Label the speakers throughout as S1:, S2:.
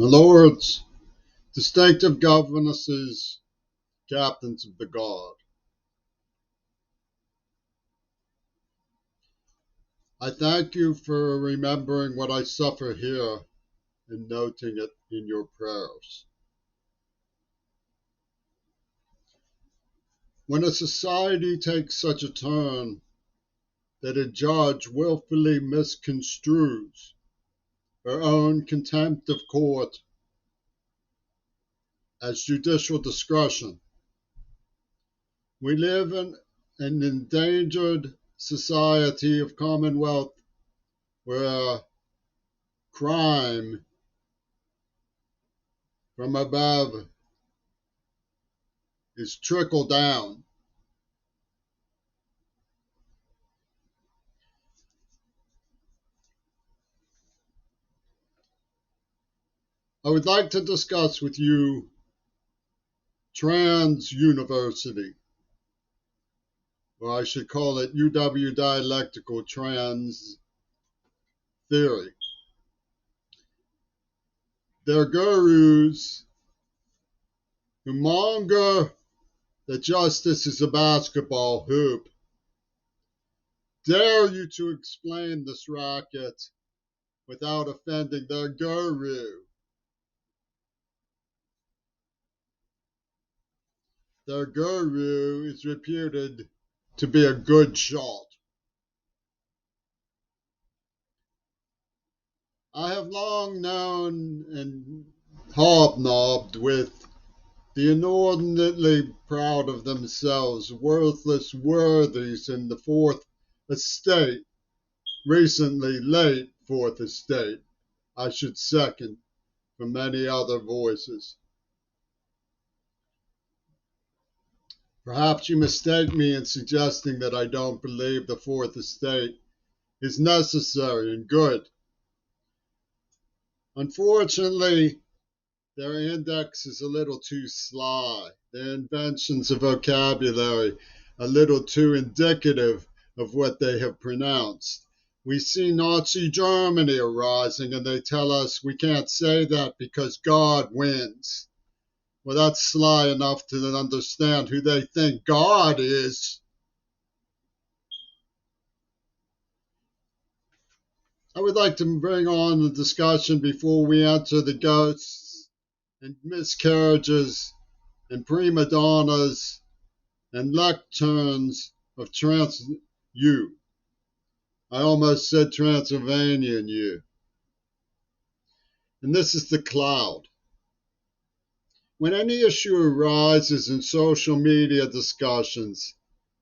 S1: My lords, distinctive governesses, captains of the guard, I thank you for remembering what I suffer here and noting it in your prayers. When a society takes such a turn that a judge willfully misconstrues her own contempt of court as judicial discretion, we live in an endangered society of commonwealth where crime from above is trickle down. I would like to discuss with you trans university, or I should call it UW dialectical trans theory. Their gurus who monger that justice is a basketball hoop dare you to explain this racket without offending their guru. Their guru is reputed to be a good shot. I have long known and hobnobbed with the inordinately proud of themselves, worthless worthies in the Fourth Estate, recently late Fourth Estate, I should second from many other voices. Perhaps you mistake me in suggesting that I don't believe the Fourth Estate is necessary and good. Unfortunately, their index is a little too sly, their inventions of vocabulary a little too indicative of what they have pronounced. We see Nazi Germany arising and they tell us we can't say that because God wins. Well, that's sly enough to understand who they think God is. I would like to bring on the discussion before we enter the ghosts and miscarriages and prima donnas and lecterns of you. I almost said Transylvanian you. And this is the cloud. When any issue arises in social media discussions,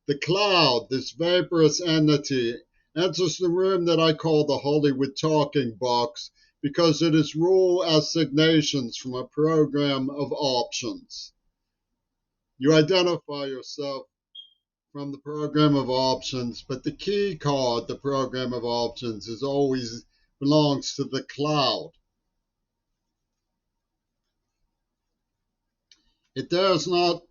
S1: the cloud, this vaporous entity, enters the room that I call the Hollywood talking box because it is rule assignations from a program of options. You identify yourself from the program of options, but the key card, the program of options, is always belongs to the cloud. It dares not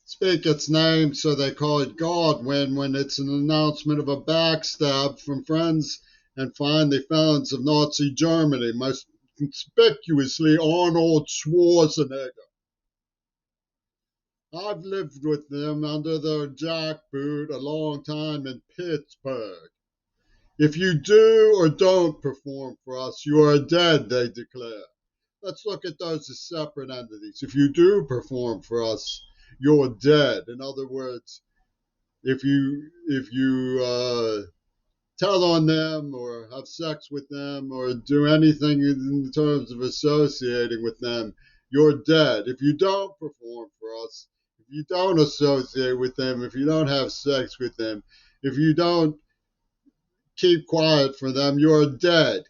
S1: speak its name, so they call it Godwin when it's an announcement of a backstab from friends and finally felons of Nazi Germany, most conspicuously Arnold Schwarzenegger. I've lived with them under their jackboot a long time in Pittsburgh. If you do or don't perform for us, you are dead, they declare. Let's look at those as separate entities. If you do perform for us, you're dead. In other words, if you tell on them or have sex with them or do anything in terms of associating with them, you're dead. If you don't perform for us, if you don't associate with them, if you don't have sex with them, if you don't keep quiet for them, you're dead.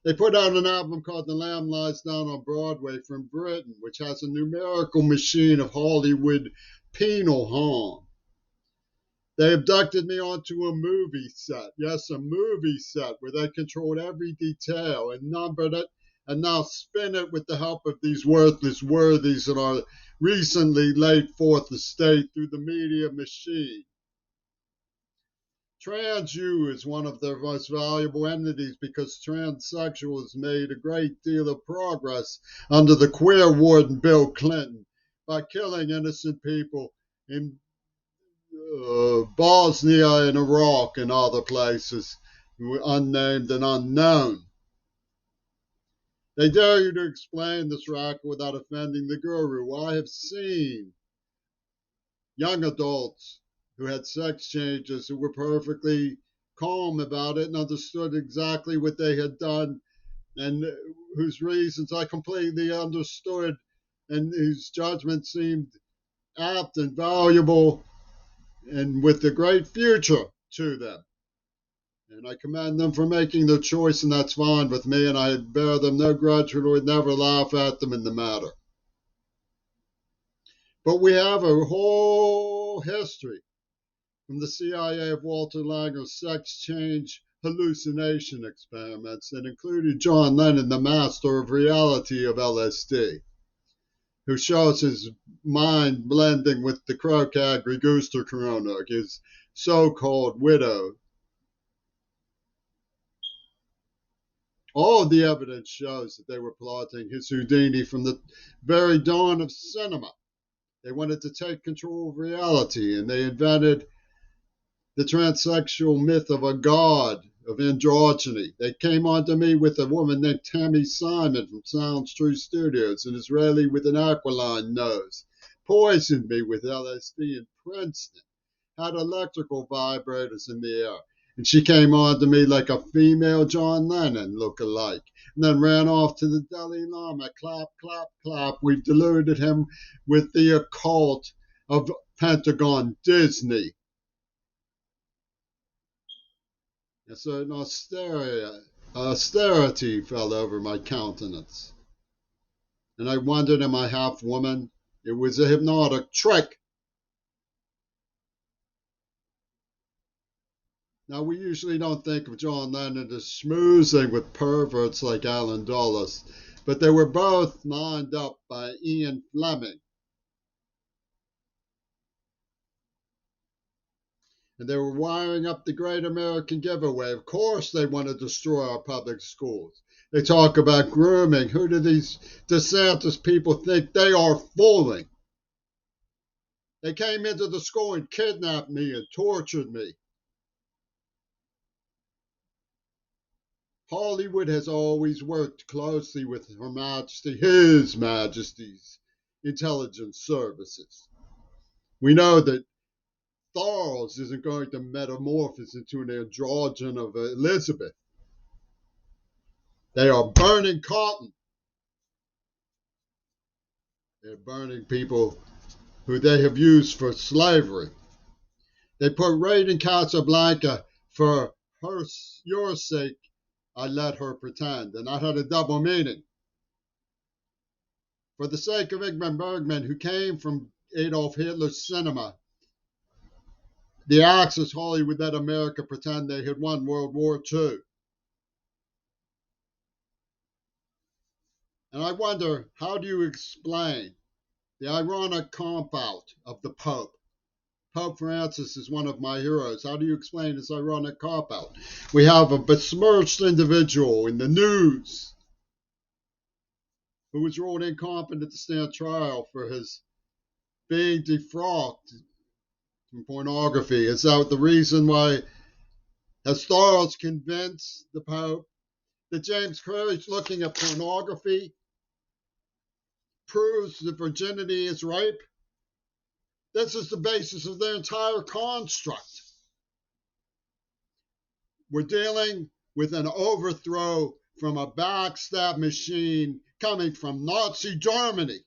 S1: They put out an album called The Lamb Lies Down on Broadway from Britain, which has a numerical machine of Hollywood penal harm. They abducted me onto a movie set. Yes, a movie set where they controlled every detail and numbered it and now spin it with the help of these worthless worthies in our recently late Fourth Estate through the media machine. TransU is one of their most valuable entities because transsexuals made a great deal of progress under the queer warden Bill Clinton by killing innocent people in Bosnia and Iraq and other places, unnamed and unknown. They dare you to explain this racket without offending the guru. I have seen young adults who had sex changes who were perfectly calm about it and understood exactly what they had done and whose reasons I completely understood and whose judgment seemed apt and valuable and with a great future to them. And I commend them for making their choice, and that's fine with me, and I bear them no grudge and would never laugh at them in the matter. But we have a whole history from the CIA of Walter Langer's sex change hallucination experiments that included John Lennon, the master of reality of LSD, who shows his mind blending with the Crocagri Gooster Kronog, his so-called widow. All of the evidence shows that they were plotting his Houdini from the very dawn of cinema. They wanted to take control of reality, and they invented the transsexual myth of a god of androgyny. They came onto me with a woman named Tammy Simon from Sounds True Studios, an Israeli with an aquiline nose, poisoned me with LSD in Princeton, had electrical vibrators in the air. And she came on to me like a female John Lennon look-alike, and then ran off to the Dalai Lama. Clap, clap, clap. We've deluded him with the occult of Pentagon Disney. A certain austerity fell over my countenance. And I wondered, am I half woman? It was a hypnotic trick. Now, we usually don't think of John Lennon as schmoozing with perverts like Alan Dulles, but they were both lined up by Ian Fleming. And they were wiring up the Great American Giveaway. Of course, they want to destroy our public schools. They talk about grooming. Who do these DeSantis people think they are fooling? They came into the school and kidnapped me and tortured me. Hollywood has always worked closely with Her Majesty, His Majesty's intelligence services. We know that Thorles isn't going to metamorphose into an androgen of Elizabeth. They are burning cotton. They're burning people who they have used for slavery. They put Raid in Casablanca for your sake. I let her pretend, and that had a double meaning. For the sake of Ingmar Bergman, who came from Adolf Hitler's cinema, the Axis Hollywood let America pretend they had won World War II. And I wonder, how do you explain the ironic comp-out of the Pope? Pope Francis is one of my heroes. How do you explain this ironic cop-out? We have a besmirched individual in the news who was ruled incompetent to stand trial for his being defrocked from pornography. Is that the reason why Thorles convinced the Pope that James Courage looking at pornography proves that virginity is rape? This is the basis of their entire construct. We're dealing with an overthrow from a backstab machine coming from Nazi Germany.